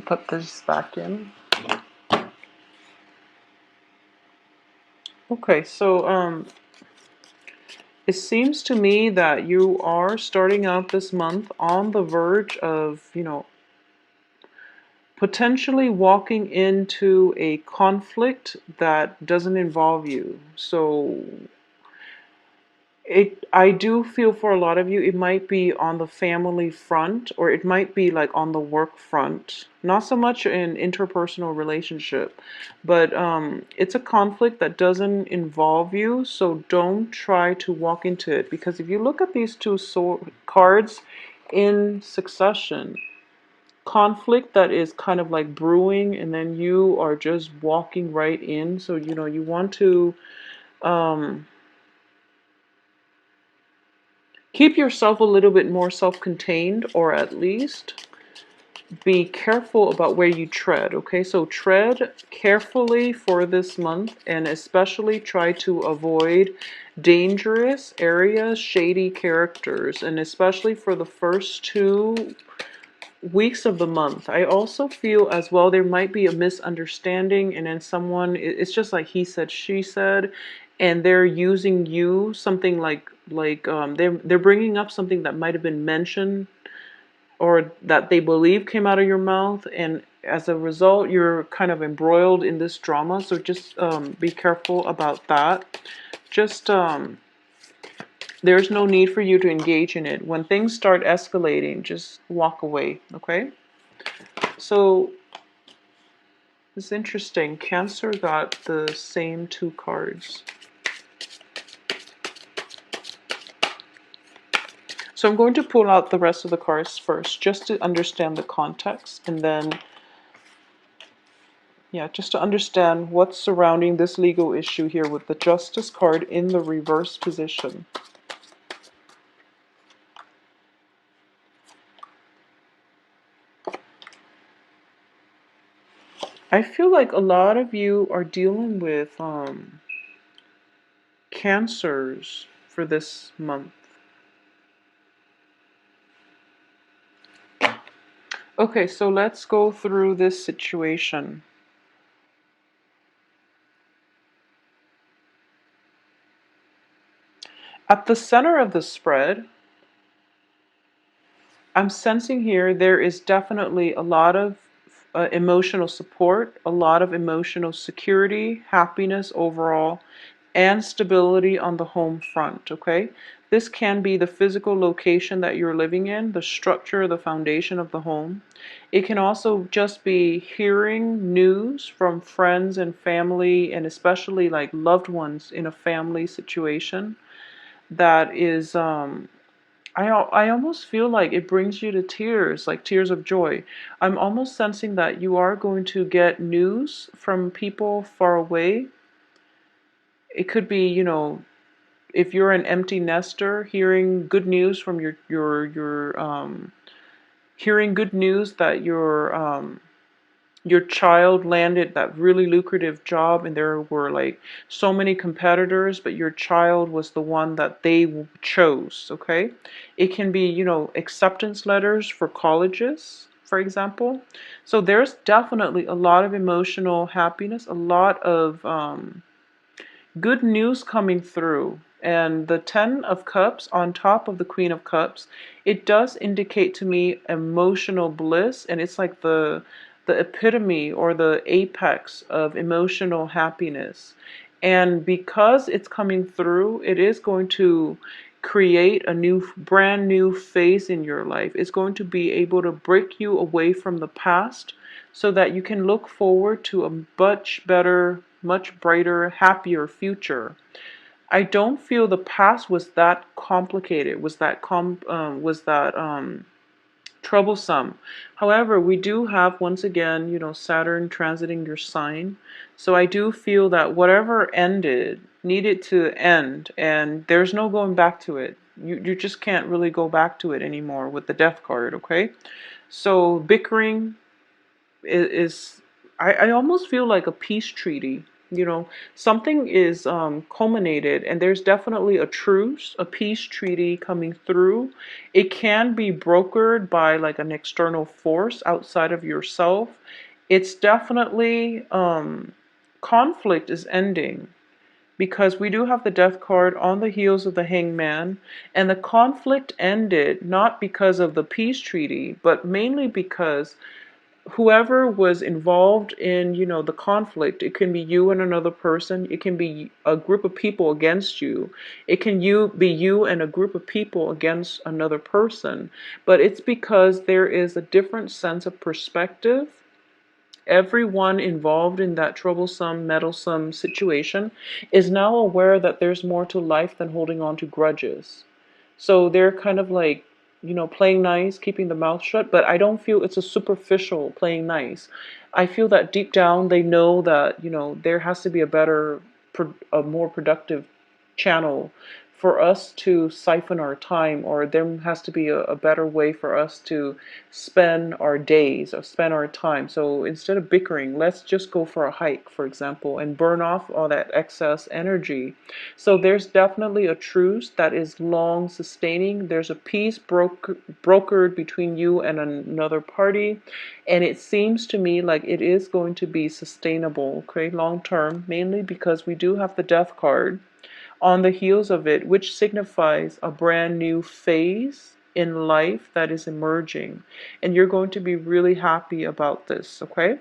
put this back in. Okay, so it seems to me that you are starting out this month on the verge of, potentially walking into a conflict that doesn't involve you. So I do feel for a lot of you, it might be on the family front, or it might be like on the work front. Not so much in interpersonal relationship, but it's a conflict that doesn't involve you. So don't try to walk into it, because if you look at these two cards in succession, conflict that is kind of like brewing, and then you are just walking right in. So you want to um, keep yourself a little bit more self-contained, or at least be careful about where you tread. Okay, so tread carefully for this month, and especially try to avoid dangerous areas, shady characters, and especially for the first 2 weeks of the month. I also feel as well there might be a misunderstanding, and then someone, it's just like he said, she said, and they're using you, something like they're bringing up something that might have been mentioned or that they believe came out of your mouth, and as a result you're kind of embroiled in this drama. So just be careful about that. Just there's no need for you to engage in it. When things start escalating, just walk away. Okay, so it's interesting. Cancer got the same 2 cards. So I'm going to pull out the rest of the cards first, just to understand the context, and then, yeah, just to understand what's surrounding this legal issue here with the Justice card in the reverse position. I feel like a lot of you are dealing with cancers for this month. Okay, so let's go through this situation. At the center of the spread, I'm sensing here there is definitely a lot of emotional support, a lot of emotional security, happiness overall, and stability on the home front, okay? This can be the physical location that you're living in, the structure, the foundation of the home. It can also just be hearing news from friends and family, and especially like loved ones in a family situation that is I almost feel like it brings you to tears, like tears of joy. I'm almost sensing that you are going to get news from people far away. It could be, if you're an empty nester, hearing good news from your hearing good news that your child landed that really lucrative job, and there were like so many competitors, but your child was the one that they chose. Okay, it can be, acceptance letters for colleges, for example. So there's definitely a lot of emotional happiness, a lot of good news coming through. And the 10 of Cups on top of the Queen of Cups, it does indicate to me emotional bliss, and it's like the epitome or the apex of emotional happiness. And because it's coming through, it is going to create a brand new phase in your life. It's going to be able to break you away from the past, so that you can look forward to a much better, much brighter, happier future. I don't feel the past was that complicated, was that troublesome. However, we do have, once again, Saturn transiting your sign. So I do feel that whatever ended needed to end, and there's no going back to it. You just can't really go back to it anymore with the Death card, okay? So bickering is I almost feel like a peace treaty. Something is culminated, and there's definitely a truce, a peace treaty coming through. It can be brokered by like an external force outside of yourself. It's definitely conflict is ending, because we do have the death card on the heels of the hangman, and the conflict ended not because of the peace treaty, but mainly because whoever was involved in, the conflict, it can be you and another person, it can be a group of people against you, it can be you and a group of people against another person, but it's because there is a different sense of perspective. Everyone involved in that troublesome, meddlesome situation is now aware that there's more to life than holding on to grudges. So they're kind of like, playing nice, keeping the mouth shut, but I don't feel it's a superficial playing nice. I feel that deep down they know that, there has to be a better, a more productive channel for us to siphon our time, or there has to be a better way for us to spend our days or spend our time. So instead of bickering, let's just go for a hike, for example, and burn off all that excess energy. So there's definitely a truce that is long sustaining. There's a peace brokered between you and another party, and it seems to me like it is going to be sustainable, okay, long term, mainly because we do have the death card on the heels of it, which signifies a brand new phase in life that is emerging. And you're going to be really happy about this, okay?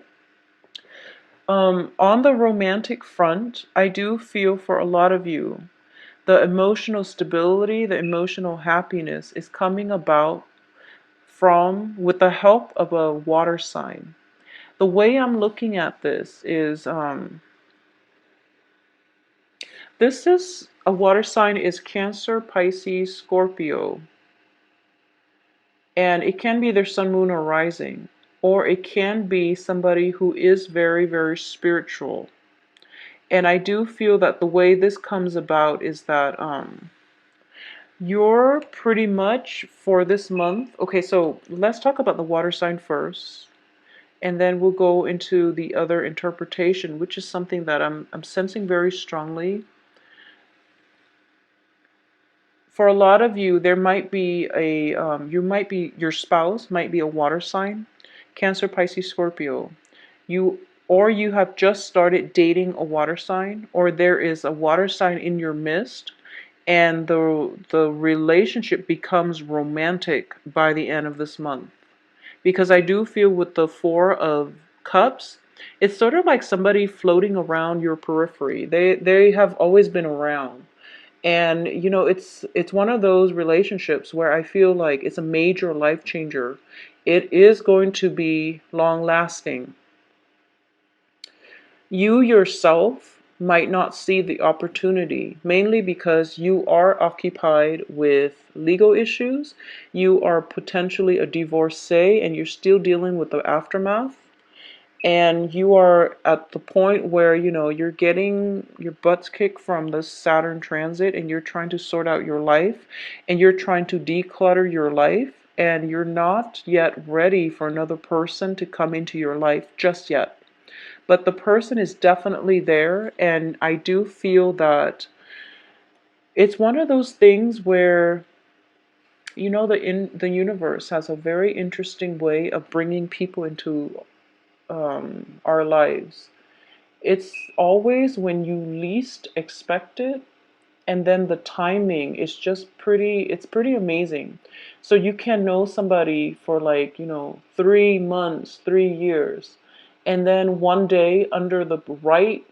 On the romantic front, I do feel for a lot of you, the emotional stability, the emotional happiness is coming about with the help of a water sign. The way I'm looking at this is, this is a water sign is Cancer, Pisces, Scorpio. And it can be their sun, moon, or rising. Or it can be somebody who is very, very spiritual. And I do feel that the way this comes about is that you're pretty much for this month. Okay, so let's talk about the water sign first. And then we'll go into the other interpretation, which is something that I'm sensing very strongly. For a lot of you, there might be your spouse might be a water sign, Cancer, Pisces, Scorpio. You have just started dating a water sign, or there is a water sign in your midst, and the relationship becomes romantic by the end of this month. Because I do feel with the Four of Cups, it's sort of like somebody floating around your periphery. They have always been around. And it's one of those relationships where I feel like it's a major life changer. It is going to be long lasting. You yourself might not see the opportunity, mainly because you are occupied with legal issues. You are potentially a divorcee and you're still dealing with the aftermath. And you are at the point where you're getting your butts kicked from the Saturn transit, and you're trying to sort out your life, and you're trying to declutter your life, and you're not yet ready for another person to come into your life just yet. But the person is definitely there, and I do feel that it's one of those things where the universe has a very interesting way of bringing people into our lives. It's always when you least expect it, and then the timing is just it's pretty amazing. So you can know somebody for like, 3 months, 3 years, and then one day, under the right,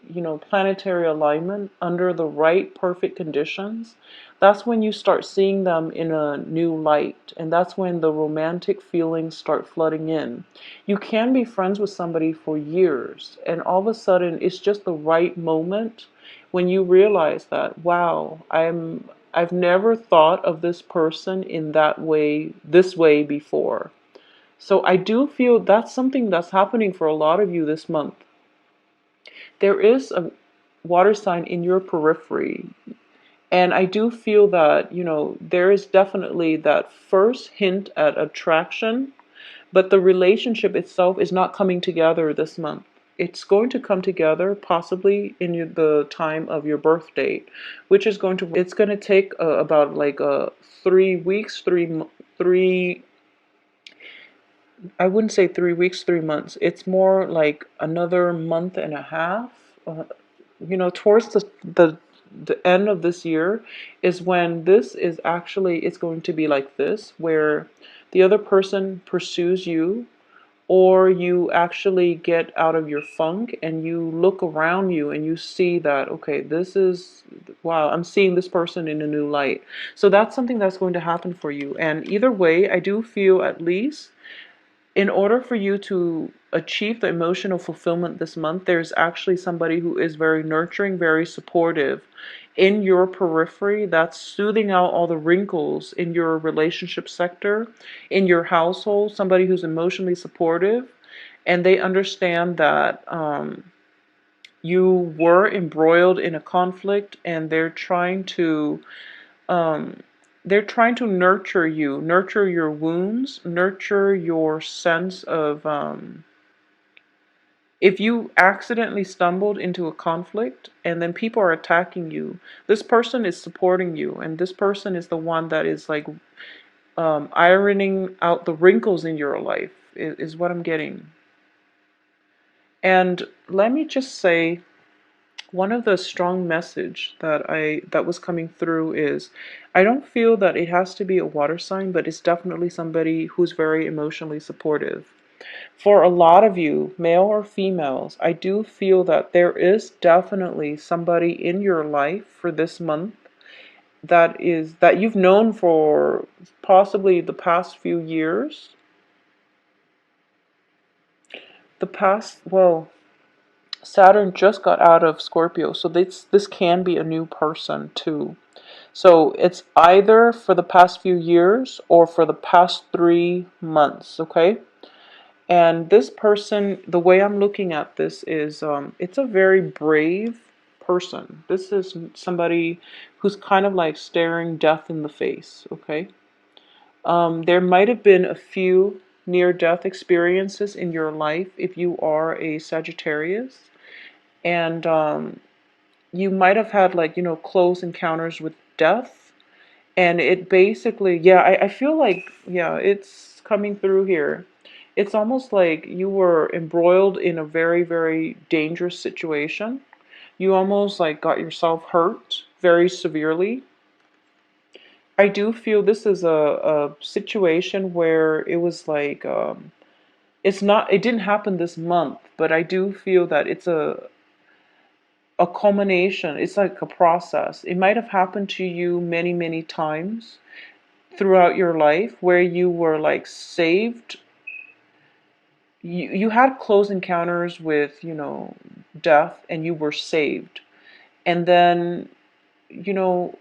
planetary alignment, under the right perfect conditions, that's when you start seeing them in a new light, and that's when the romantic feelings start flooding in. You can be friends with somebody for years, and all of a sudden it's just the right moment when you realize that, wow, I've never thought of this person in this way before. So I do feel that's something that's happening for a lot of you this month. There is a water sign in your periphery. And I do feel that, there is definitely that first hint at attraction, but the relationship itself is not coming together this month. it's going to come together possibly in the time of your birth date, which is it's going to take about like 3 weeks, three, I wouldn't say 3 weeks, 3 months. It's more like another month and a half. Uh, towards the end of this year is when this is actually, it's going to be like this, where the other person pursues you, or you actually get out of your funk and you look around you and you see that, okay, this is, wow, I'm seeing this person in a new light. So that's something that's going to happen for you. And either way, I do feel, at least in order for you to achieve the emotional fulfillment this month, there's actually somebody who is very nurturing, very supportive in your periphery, that's soothing out all the wrinkles in your relationship sector, in your household, somebody who's emotionally supportive, and they understand that you were embroiled in a conflict, and um, they're trying to nurture you, nurture your wounds, nurture your sense of, if you accidentally stumbled into a conflict and then people are attacking you, this person is supporting you, and this person is the one that is like ironing out the wrinkles in your life, is what I'm getting. And let me just say, one of the strong message that was coming through is, I don't feel that it has to be a water sign, but it's definitely somebody who's very emotionally supportive. For a lot of you, male or females, I do feel that there is definitely somebody in your life for this month that you've known for possibly the past few years. Well, Saturn just got out of Scorpio, so this can be a new person too. So it's either for the past few years or for the past 3 months, okay? And this person, the way I'm looking at this is, it's a very brave person. This is somebody who's kind of like staring death in the face, okay? There might have been a few near-death experiences in your life if you are a Sagittarius. And you might have had, like, close encounters with death. And it basically, yeah, I feel like, yeah, it's coming through here. It's almost like you were embroiled in a very, very dangerous situation. You almost like got yourself hurt very severely. I do feel this is a situation where it was like, it didn't happen this month, but I do feel that it's a culmination. It's like a process. It might have happened to you many, many times throughout your life where you were like saved. You had close encounters with, death, and you were saved. And then, you know,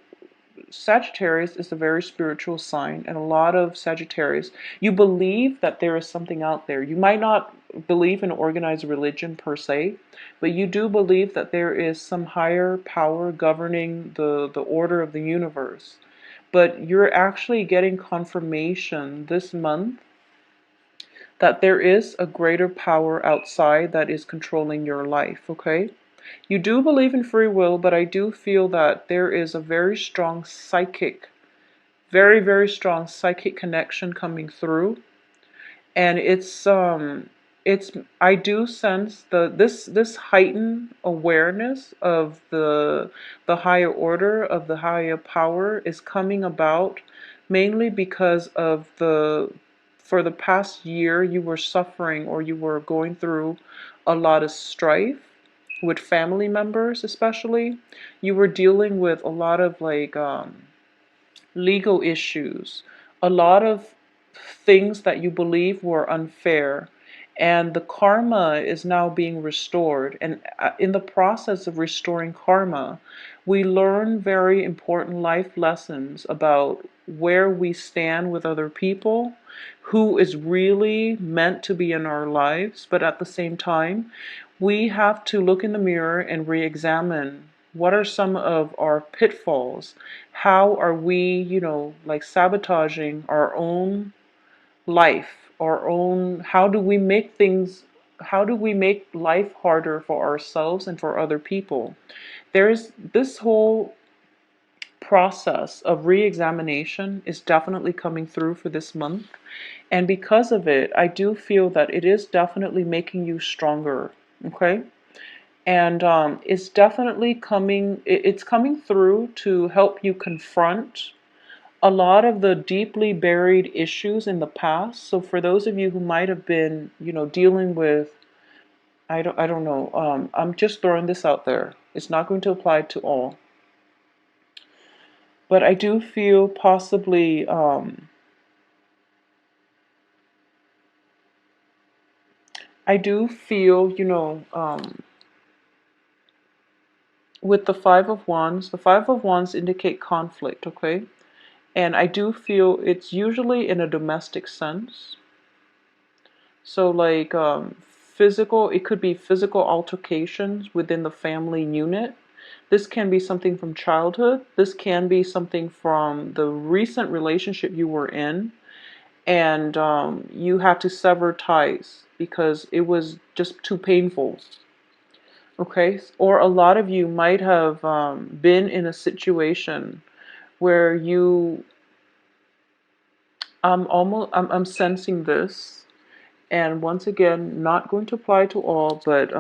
Sagittarius is a very spiritual sign, and a lot of Sagittarius, you believe that there is something out there. You might not believe in organized religion per se, but you do believe that there is some higher power governing the order of the universe. But you're actually getting confirmation this month that there is a greater power outside that is controlling your life, okay? You do believe in free will, but I do feel that there is a very strong psychic, very, very strong psychic connection coming through. And it's I do sense this heightened awareness of the higher order, of the higher power, is coming about mainly because of for the past year you were suffering, or you were going through a lot of strife with family members. Especially you were dealing with a lot of like legal issues, a lot of things that you believe were unfair, and the karma is now being restored. And in the process of restoring karma, we learn very important life lessons about where we stand with other people, who is really meant to be in our lives, but at the same time, we have to look in the mirror and re-examine what are some of our pitfalls. How are we, like sabotaging our own life, our own, how do we make things, how do we make life harder for ourselves and for other people? There's this whole process of re-examination is definitely coming through for this month. And because of it, I do feel that it is definitely making you stronger. Okay. And it's definitely coming, it's coming through to help you confront a lot of the deeply buried issues in the past. So for those of you who might have been, dealing with, I don't know, I'm just throwing this out there. It's not going to apply to all. But I do feel possibly, I do feel, with the Five of Wands indicate conflict, okay? And I do feel it's usually in a domestic sense. So, like, physical, it could be physical altercations within the family unit. This can be something from childhood. This can be something from the recent relationship you were in. And you had to sever ties because it was just too painful. Okay, or a lot of you might have been in a situation where I'm sensing this, and once again, not going to apply to all, but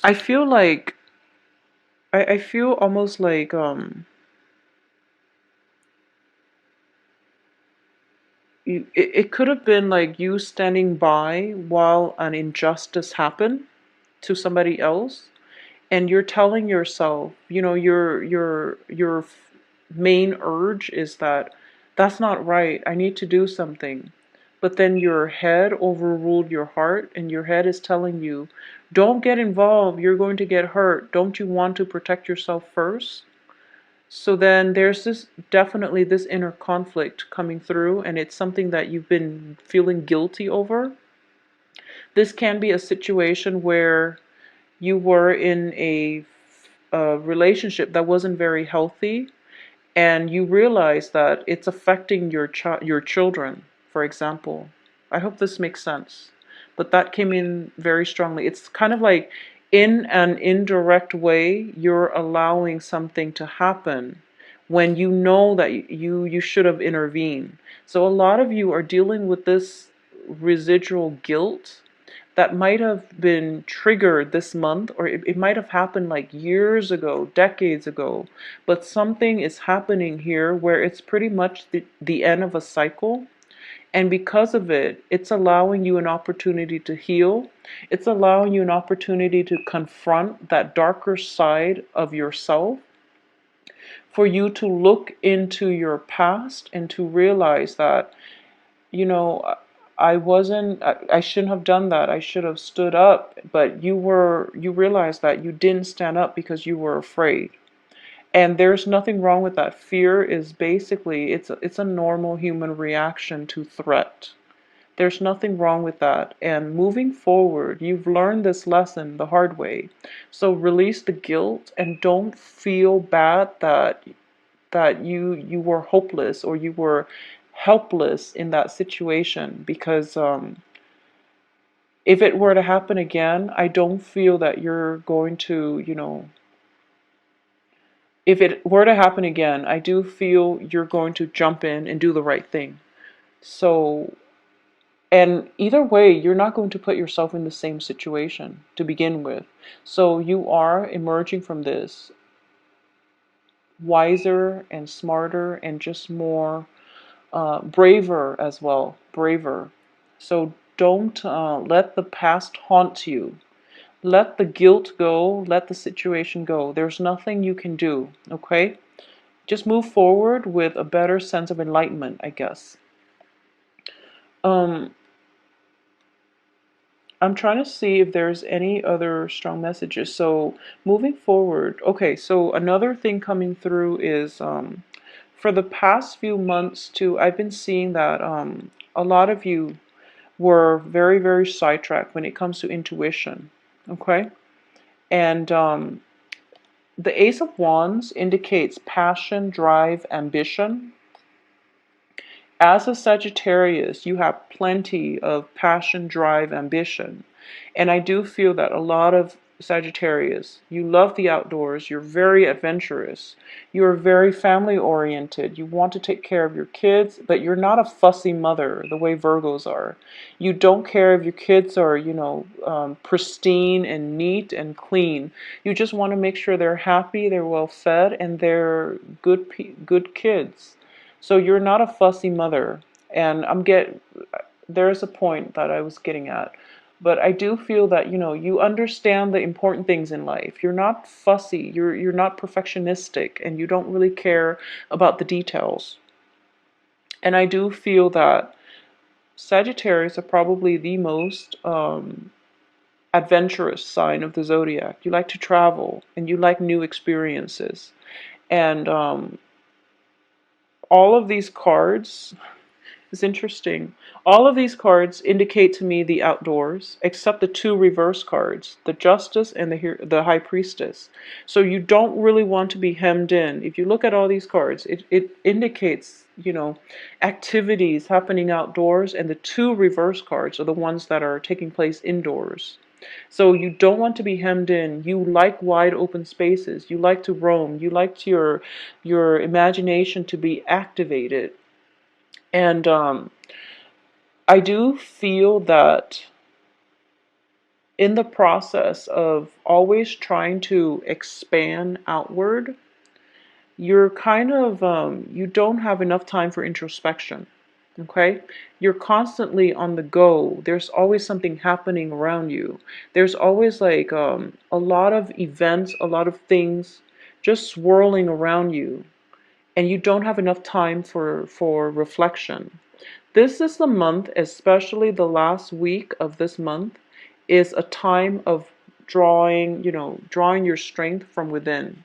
I feel like I feel almost like it could have been like you standing by while an injustice happened to somebody else, and you're telling yourself, your main urge is that that's not right. I need to do something. But then your head overruled your heart, and your head is telling you, don't get involved. You're going to get hurt. Don't you want to protect yourself first? So then there's definitely this inner conflict coming through, and it's something that you've been feeling guilty over. This can be a situation where you were in a relationship that wasn't very healthy, and you realize that it's affecting your children, for example. I hope this makes sense. But that came in very strongly. It's kind of like, in an indirect way, you're allowing something to happen when you know that you should have intervened. So a lot of you are dealing with this residual guilt that might have been triggered this month, or it might have happened like years ago, decades ago. But something is happening here where it's pretty much the end of a cycle. And because of it, it's allowing you an opportunity to heal. It's allowing you an opportunity to confront that darker side of yourself, for you to look into your past and to realize that, you know, I shouldn't have done that. I should have stood up. But you realized that you didn't stand up because you were afraid. And there's nothing wrong with that. Fear is basically, it's a normal human reaction to threat. There's nothing wrong with that. And moving forward, you've learned this lesson the hard way. So release the guilt and don't feel bad that you were hopeless or you were helpless in that situation, because if it were to happen again, I don't feel that you're going to, if it were to happen again, I do feel you're going to jump in and do the right thing. So, and either way, you're not going to put yourself in the same situation to begin with. So you are emerging from this wiser and smarter and just more braver as well, braver. So don't let the past haunt you. Let the guilt go, let the situation go. There's nothing you can do, okay? Just move forward with a better sense of enlightenment, I guess. Um, I'm trying to see if there's any other strong messages. So moving forward, okay, so another thing coming through is for the past few months too, I've been seeing that a lot of you were very, very sidetracked when it comes to intuition, okay? And the Ace of Wands indicates passion, drive, ambition. As a Sagittarius, you have plenty of passion, drive, ambition. And I do feel that a lot of Sagittarius, you love the outdoors, you're very adventurous, you're very family oriented, you want to take care of your kids, but you're not a fussy mother the way Virgos are. You don't care if your kids are, pristine and neat and clean. You just want to make sure they're happy, they're well fed, and they're good kids. So you're not a fussy mother, and there's a point that I was getting at. But I do feel that, you understand the important things in life. You're not fussy, you're not perfectionistic, and you don't really care about the details. And I do feel that Sagittarius are probably the most adventurous sign of the zodiac. You like to travel and you like new experiences. And all of these cards is interesting. All of these cards indicate to me the outdoors, except the two reverse cards, the Justice and the High Priestess. So you don't really want to be hemmed in. If you look at all these cards, it indicates, activities happening outdoors, and the two reverse cards are the ones that are taking place indoors. So you don't want to be hemmed in. You like wide open spaces. You like to roam. You like your imagination to be activated. And I do feel that in the process of always trying to expand outward, you're kind of, you don't have enough time for introspection. Okay? You're constantly on the go. There's always something happening around you. There's always like a lot of events, a lot of things just swirling around you. And you don't have enough time for reflection. This is the month, especially the last week of this month, is a time of drawing your strength from within.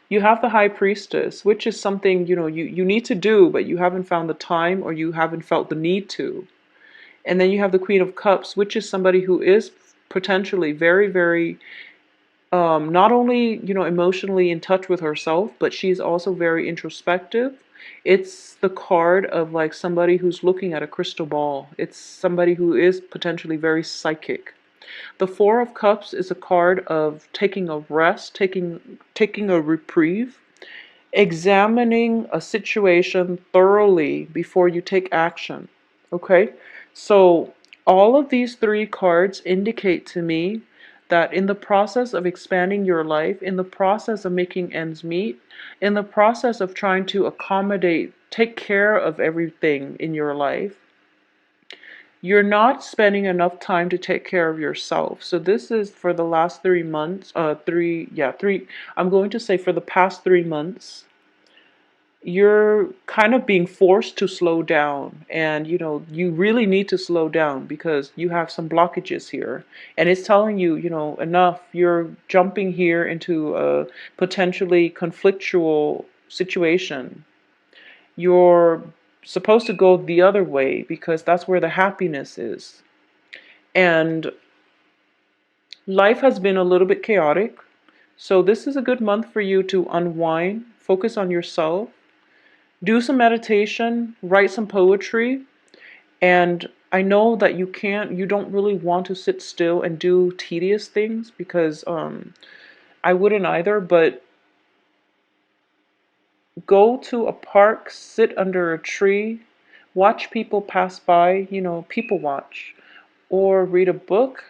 You have the High Priestess, which is something, you need to do, but you haven't found the time or you haven't felt the need to. And then you have the Queen of Cups, which is somebody who is potentially very, very not only emotionally in touch with herself, but she's also very introspective. It's the card of like somebody who's looking at a crystal ball. It's somebody who is potentially very psychic. The Four of Cups is a card of taking a rest, taking a reprieve, examining a situation thoroughly before you take action. Okay? So all of these three cards indicate to me that in the process of expanding your life, in the process of making ends meet, in the process of trying to accommodate, take care of everything in your life, you're not spending enough time to take care of yourself. So this is for the last 3 months, I'm going to say for the past 3 months, you're kind of being forced to slow down, and you really need to slow down because you have some blockages here, and it's telling you, enough. You're jumping here into a potentially conflictual situation. You're supposed to go the other way because that's where the happiness is. And life has been a little bit chaotic, so this is a good month for you to unwind, focus on yourself, do some meditation, write some poetry. And I know that you don't really want to sit still and do tedious things because I wouldn't either, but go to a park, sit under a tree, watch people pass by, people watch, or read a book,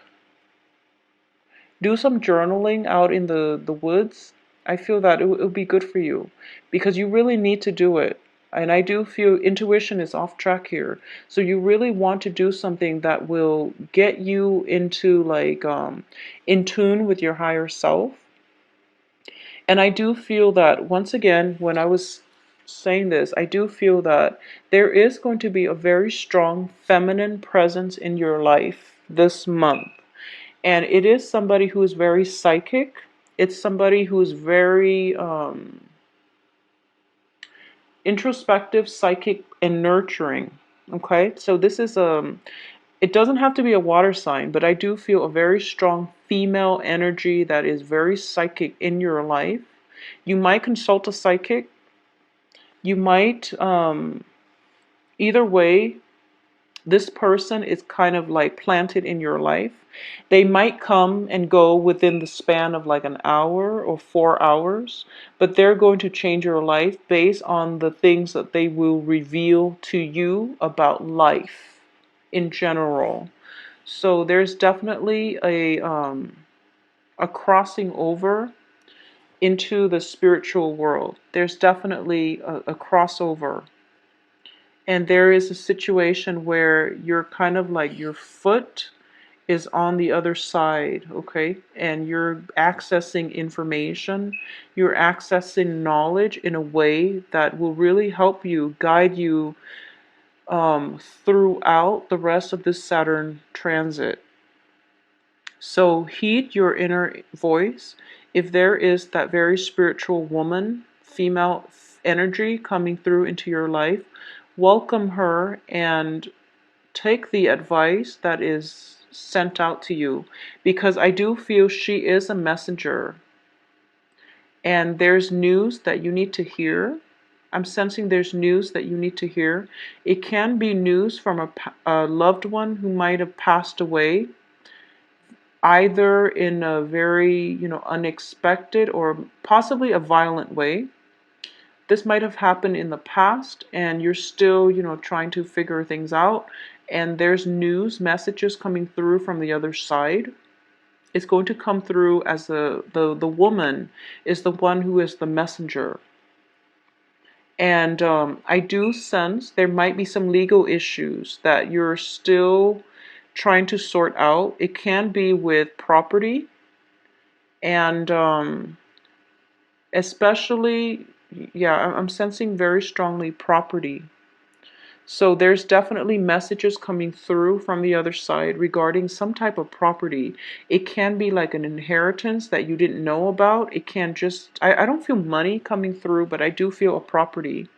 do some journaling out in the woods. I feel that it would be good for you because you really need to do it. And I do feel intuition is off track here. So you really want to do something that will get you into like in tune with your higher self. And I do feel that once again, when I was saying this, I do feel that there is going to be a very strong feminine presence in your life this month. And it is somebody who is very psychic. It's somebody who's very introspective, psychic, and nurturing. Okay, so this is it doesn't have to be a water sign, but I do feel a very strong female energy that is very psychic in your life. You might consult a psychic. You might Either way, this person is kind of like planted in your life. They might come and go within the span of like an hour or 4 hours, but they're going to change your life based on the things that they will reveal to you about life in general. So there's definitely a crossing over into the spiritual world. There's definitely a crossover. And there is a situation where you're kind of like your foot is on the other side, okay? And you're accessing information, you're accessing knowledge in a way that will really help you, guide you throughout the rest of this Saturn transit. So heed your inner voice. If there is that very spiritual woman, female energy coming through into your life, welcome her and take the advice that is sent out to you, because I do feel she is a messenger and there's news that you need to hear. I'm sensing there's news that you need to hear. It can be news from a loved one who might have passed away, either in a very, unexpected or possibly a violent way. This might have happened in the past and you're still, trying to figure things out, and there's news messages coming through from the other side. It's going to come through as the woman is the one who is the messenger. And I do sense there might be some legal issues that you're still trying to sort out. It can be with property, and especially, yeah, I'm sensing very strongly property. So there's definitely messages coming through from the other side regarding some type of property. It can be like an inheritance that you didn't know about. It can just, I don't feel money coming through, but I do feel a property.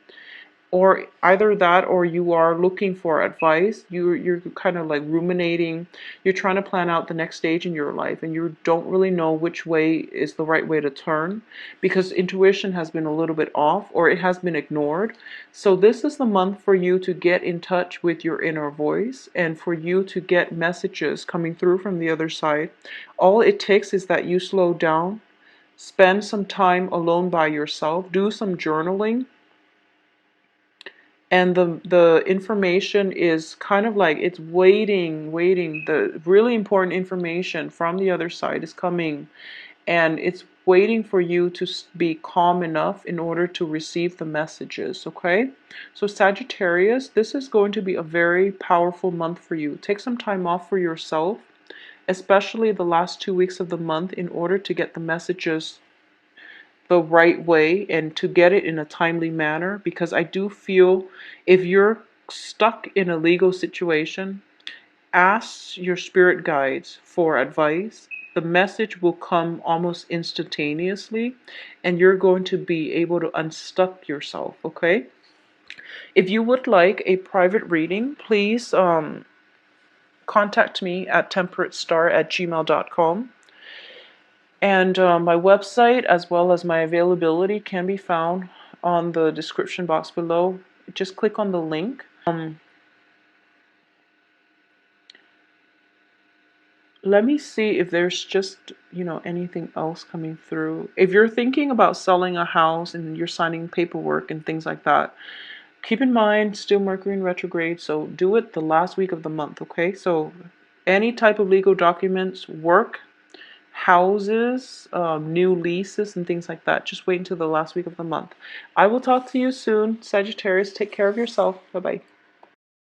Or either that, or you are looking for advice. You're kind of like ruminating. You're trying to plan out the next stage in your life, and you don't really know which way is the right way to turn because intuition has been a little bit off or it has been ignored. So this is the month for you to get in touch with your inner voice and for you to get messages coming through from the other side. All it takes is that you slow down, spend some time alone by yourself, do some journaling, and the information is kind of like it's waiting. The really important information from the other side is coming, and it's waiting for you to be calm enough in order to receive the messages. Okay, so Sagittarius, this is going to be a very powerful month for you. Take some time off for yourself, especially the last 2 weeks of the month, in order to get the messages the right way and to get it in a timely manner, because I do feel if you're stuck in a legal situation, ask your spirit guides for advice. The message will come almost instantaneously and you're going to be able to unstuck yourself, okay? If you would like a private reading, please contact me at temperatestar@gmail.com. And my website, as well as my availability, can be found on the description box below. Just click on the link. Let me see if there's just, anything else coming through. If you're thinking about selling a house and you're signing paperwork and things like that, keep in mind, still Mercury in retrograde, so do it the last week of the month, okay? So any type of legal documents, work, houses, new leases, and things like that, just wait until the last week of the month. I will talk to you soon. Sagittarius, take care of yourself. Bye-bye.